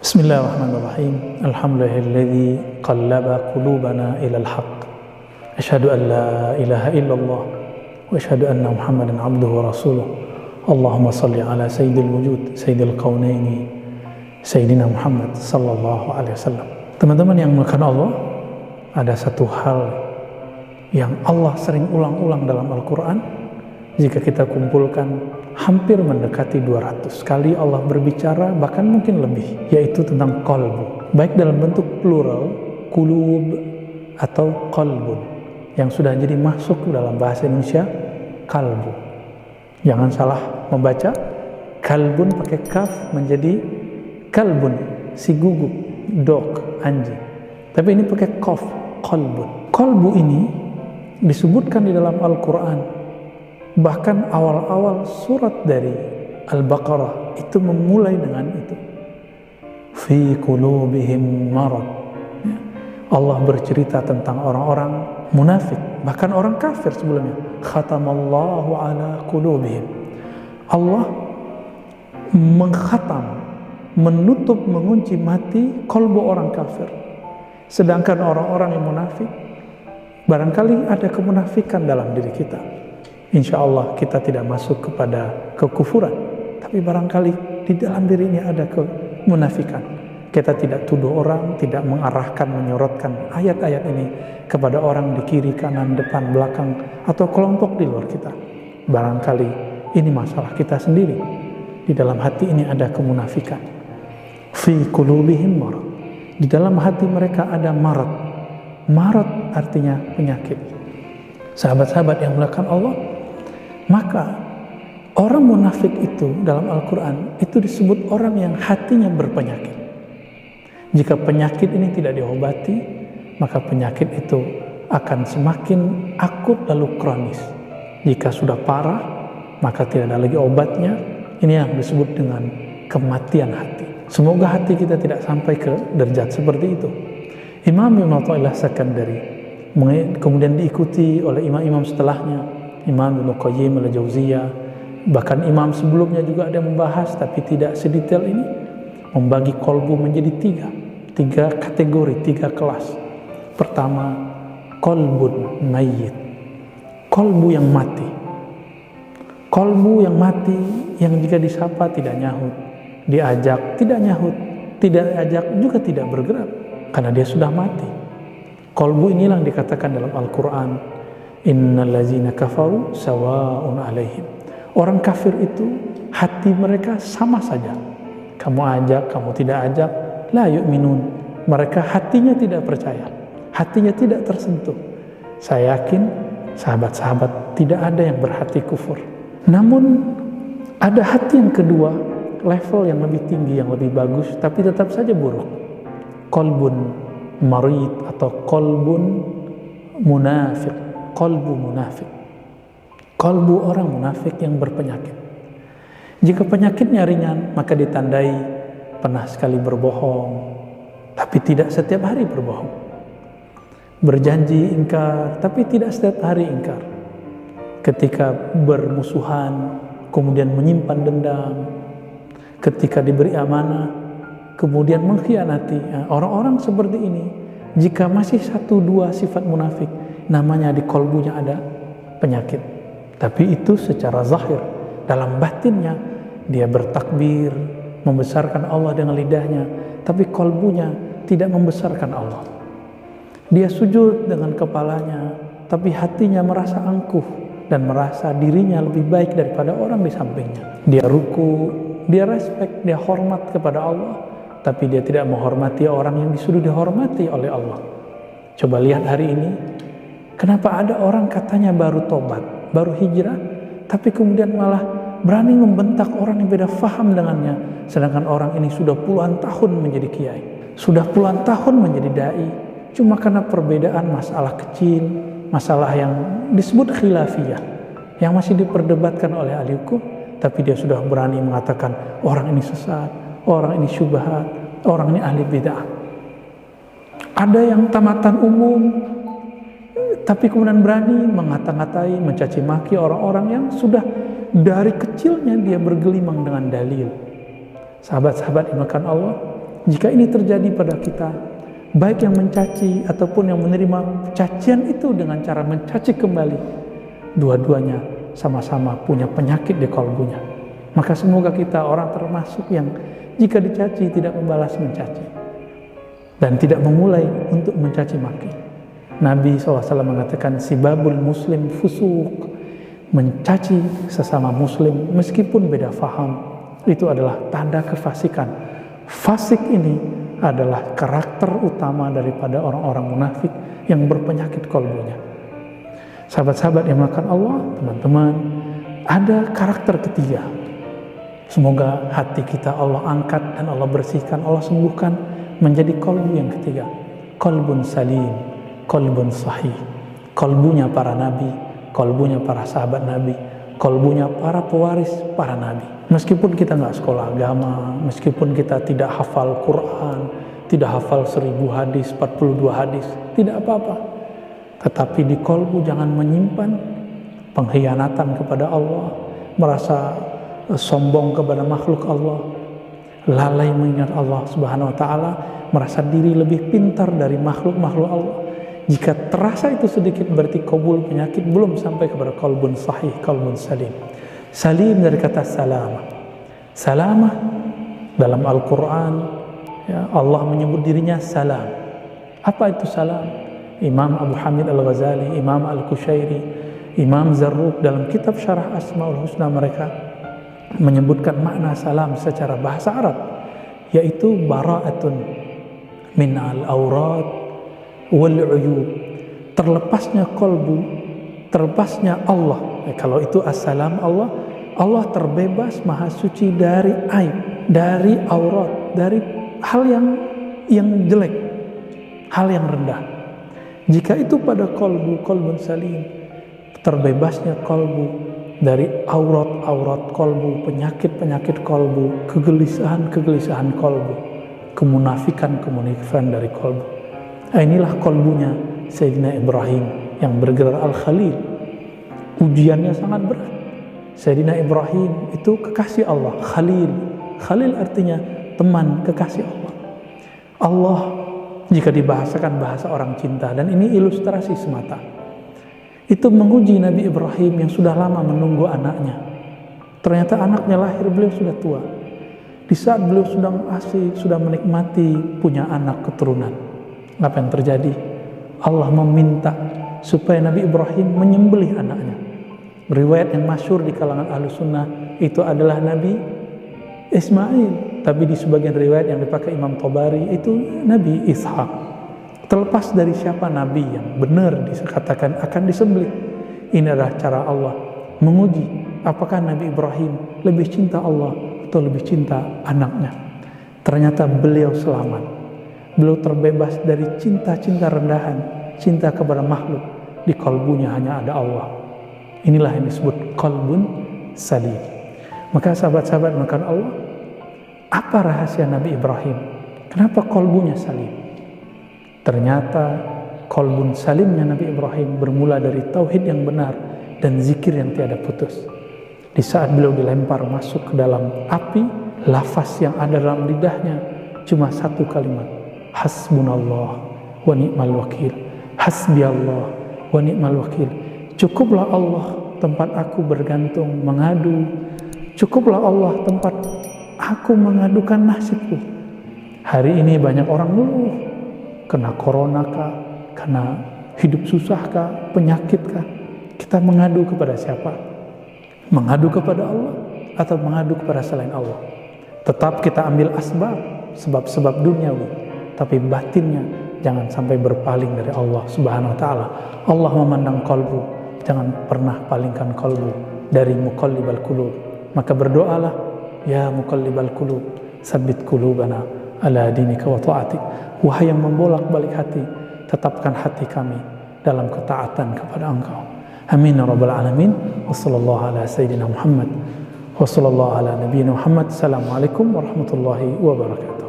Bismillahirrahmanirrahim. Alhamdulillahilladzi qallaba qulubana ilal haqq. Asyhadu an la ilaha illallah wa asyhadu anna Muhammadan abduhu wa rasuluh. Allahumma salli ala sayyidil wujud, sayyidil kaunaini, sayyidina Muhammad sallallahu alaihi wasallam. Teman-teman yang dimuliakan Allah, ada satu hal yang Allah sering ulang-ulang dalam Al-Quran. Jika kita kumpulkan, hampir mendekati 200 kali Allah berbicara, bahkan mungkin lebih, yaitu tentang qalbu, baik dalam bentuk plural, qulub atau qalbun, yang sudah jadi masuk dalam bahasa Indonesia kalbu. Jangan salah membaca, kalbun pakai kaf menjadi kalbun, si guguk, dog, anjing. Tapi ini pakai qaf, qalbun. Qalbu ini disebutkan di dalam Al-Quran. Bahkan awal-awal surat dari Al-Baqarah itu memulai dengan itu. Fi qulubihim marad. Allah bercerita tentang orang-orang munafik, bahkan orang kafir sebelumnya. Khatamallahu ala qulubihim. Allah mengkhatam, menutup, mengunci mati kalbu orang kafir. Sedangkan orang-orang yang munafik, barangkali ada kemunafikan dalam diri kita. Insya Allah kita tidak masuk kepada kekufuran, tapi barangkali di dalam diri ini ada kemunafikan. Kita tidak tuduh orang, tidak mengarahkan, menyorotkan ayat-ayat ini kepada orang di kiri, kanan, depan, belakang, atau kelompok di luar kita. Barangkali ini masalah kita sendiri. Di dalam hati ini ada kemunafikan. Fi qulubihim marad. Di dalam hati mereka ada marad. Marad artinya penyakit. Sahabat-sahabat yang dimuliakan Allah, maka orang munafik itu dalam Al-Quran itu disebut orang yang hatinya berpenyakit. Jika penyakit ini tidak diobati, maka penyakit itu akan semakin akut lalu kronis. Jika sudah parah, maka tidak ada lagi obatnya. Ini yang disebut dengan kematian hati. Semoga hati kita tidak sampai ke derajat seperti itu. Imam Ibn Athaillah Sakandari, kemudian diikuti oleh imam-imam setelahnya, Imam Ibnu Qayyim al-Jauziyah, bahkan imam sebelumnya juga ada membahas, tapi tidak sedetail ini, membagi kolbu menjadi tiga kategori, 3 kelas. Pertama, kolbun mayyit, kolbu yang mati. Kolbu yang mati, yang jika disapa tidak nyahut, diajak tidak nyahut, tidak diajak juga tidak bergerak, karena dia sudah mati. Kolbu inilah yang dikatakan dalam Al-Quran, innal ladzina kafaru sawa'un alaihim. Orang kafir itu hati mereka sama saja. Kamu ajak, kamu tidak ajak, la yu'minun. Mereka hatinya tidak percaya, hatinya tidak tersentuh. Saya yakin sahabat-sahabat tidak ada yang berhati kufur. Namun ada hati yang kedua, level yang lebih tinggi, yang lebih bagus, tapi tetap saja buruk. Qalbun marid atau qalbun munafik. Qalbu munafik, qalbu orang munafik yang berpenyakit. Jika penyakitnya ringan, maka ditandai pernah sekali berbohong, tapi tidak setiap hari berbohong. Berjanji ingkar, tapi tidak setiap hari ingkar. Ketika bermusuhan, kemudian menyimpan dendam. Ketika diberi amanah, kemudian mengkhianati. Orang-orang seperti ini, jika masih 1-2 sifat munafik, namanya di kolbunya ada penyakit. Tapi itu secara zahir. Dalam batinnya dia bertakbir, membesarkan Allah dengan lidahnya, tapi kolbunya tidak membesarkan Allah. Dia sujud dengan kepalanya, tapi hatinya merasa angkuh dan merasa dirinya lebih baik daripada orang di sampingnya. Dia ruku, dia respek, dia hormat kepada Allah, tapi dia tidak menghormati orang yang disuruh dihormati oleh Allah. Coba lihat hari ini, kenapa ada orang katanya baru tobat, baru hijrah, tapi kemudian malah berani membentak orang yang beda faham dengannya, sedangkan orang ini sudah puluhan tahun menjadi kiai, sudah puluhan tahun menjadi dai, cuma karena perbedaan masalah kecil, masalah yang disebut khilafiyah, yang masih diperdebatkan oleh ahli hukum, tapi dia sudah berani mengatakan orang ini sesat, orang ini syubhat, orang ini ahli bid'ah. Ada yang tamatan umum, tapi kemudian berani mengata-ngatai, mencaci maki orang-orang yang sudah dari kecilnya dia bergelimang dengan dalil. Sahabat-sahabat dimakan Allah, Jika ini terjadi pada kita, baik yang mencaci ataupun yang menerima cacian itu dengan cara mencaci kembali, dua-duanya sama-sama punya penyakit di kalbunya. Maka semoga kita orang termasuk yang jika dicaci tidak membalas mencaci dan tidak memulai untuk mencaci maki. Nabi SAW mengatakan sibabul muslim fusuk, mencaci sesama muslim meskipun beda faham itu adalah tanda kefasikan. Fasik ini adalah karakter utama daripada orang-orang munafik yang berpenyakit kalbunya. Sahabat-sahabat yang melakukan Allah, teman-teman, ada karakter ketiga. Semoga hati kita Allah angkat dan Allah bersihkan, Allah sembuhkan menjadi kalbu yang ketiga. Kalbun salim, kalbun sahih. Kalbunya para nabi, kalbunya para sahabat nabi, kalbunya para pewaris para nabi. Meskipun kita nggak sekolah agama, meskipun kita tidak hafal Quran, tidak hafal 1000 hadis, 42 hadis, tidak apa-apa. Tetapi di kalbu jangan menyimpan pengkhianatan kepada Allah, merasa sombong kepada makhluk Allah, lalai mengingat Allah Subhanahu wa taala, merasa diri lebih pintar dari makhluk-makhluk Allah. Jika terasa itu sedikit berarti kabul penyakit belum sampai kepada kalbun sahih, kalbun salim. Salim dari kata salamah. Salamah dalam Al-Quran ya, Allah menyebut dirinya salam. Apa itu salam? Imam Abu Hamid Al-Ghazali, Imam Al-Kushairi, Imam Zarruq dalam kitab Syarah Asmaul Husna mereka menyebutkan makna salam secara bahasa Arab, yaitu bara'atun min al-awrad wal uyub, terlepasnya kalbu, terlepasnya Allah. Kalau itu assalam Allah terbebas maha suci dari aib, dari aurat, dari hal yang jelek, hal yang rendah. Jika itu pada kalbun salim, terbebasnya kalbu dari aurat-aurat kalbu, penyakit-penyakit kalbu, kegelisahan-kegelisahan kalbu, kemunafikan dari kalbu. Inilah kalbunya Sayyidina Ibrahim yang bergelar Al-Khalil. Ujiannya sangat berat. Sayyidina Ibrahim itu kekasih Allah, Khalil. Khalil artinya teman, kekasih Allah. Allah jika dibahasakan bahasa orang cinta, dan ini ilustrasi semata, itu menguji Nabi Ibrahim yang sudah lama menunggu anaknya. Ternyata anaknya lahir, beliau sudah tua. Di saat beliau sudah menikmati punya anak keturunan, apa yang terjadi? Allah meminta supaya Nabi Ibrahim menyembelih anaknya. Riwayat yang masyhur di kalangan Ahlus Sunnah itu adalah Nabi Ismail, tapi di sebagian riwayat yang dipakai Imam Tabari itu Nabi Ishak. Terlepas dari siapa Nabi yang benar dikatakan akan disembelih, ini adalah cara Allah menguji apakah Nabi Ibrahim lebih cinta Allah atau lebih cinta anaknya. Ternyata beliau selamat, beliau terbebas dari cinta-cinta rendahan, cinta kepada makhluk. Di kalbunya hanya ada Allah. Inilah yang disebut kalbun salim. Maka sahabat-sahabat makan Allah, apa rahasia Nabi Ibrahim? Kenapa kalbunya salim? Ternyata kalbun salimnya Nabi Ibrahim bermula dari tauhid yang benar dan zikir yang tiada putus. Di saat beliau dilempar masuk ke dalam api, lafaz yang ada dalam lidahnya cuma satu kalimat, hasbunallah wa ni'mal wakil. Hasbiallah wa ni'mal wakil. Cukuplah Allah tempat aku bergantung, mengadu. Cukuplah Allah tempat aku mengadukan nasibku. Hari ini banyak orang ngeluh, kena corona kah, kena hidup susah kah, penyakit kah. Kita mengadu kepada siapa? Mengadu kepada Allah atau mengadu kepada selain Allah? Tetap kita ambil asbab, sebab-sebab duniawi, tapi batinnya jangan sampai berpaling dari Allah Subhanahu wa taala. Allah memandang kalbu, jangan pernah palingkan kalbu dari muqallibal qulub. Maka berdoalah, ya muqallibal qulub, sabbit qulubana ala dinika wa ta'atik. Wahai yang membolak-balik hati, tetapkan hati kami dalam ketaatan kepada Engkau. Amin ya rabbal alamin. Wassallallahu ala sayyidina Muhammad wa sallallahu ala nabiyyina Muhammad. Assalamualaikum warahmatullahi wabarakatuh.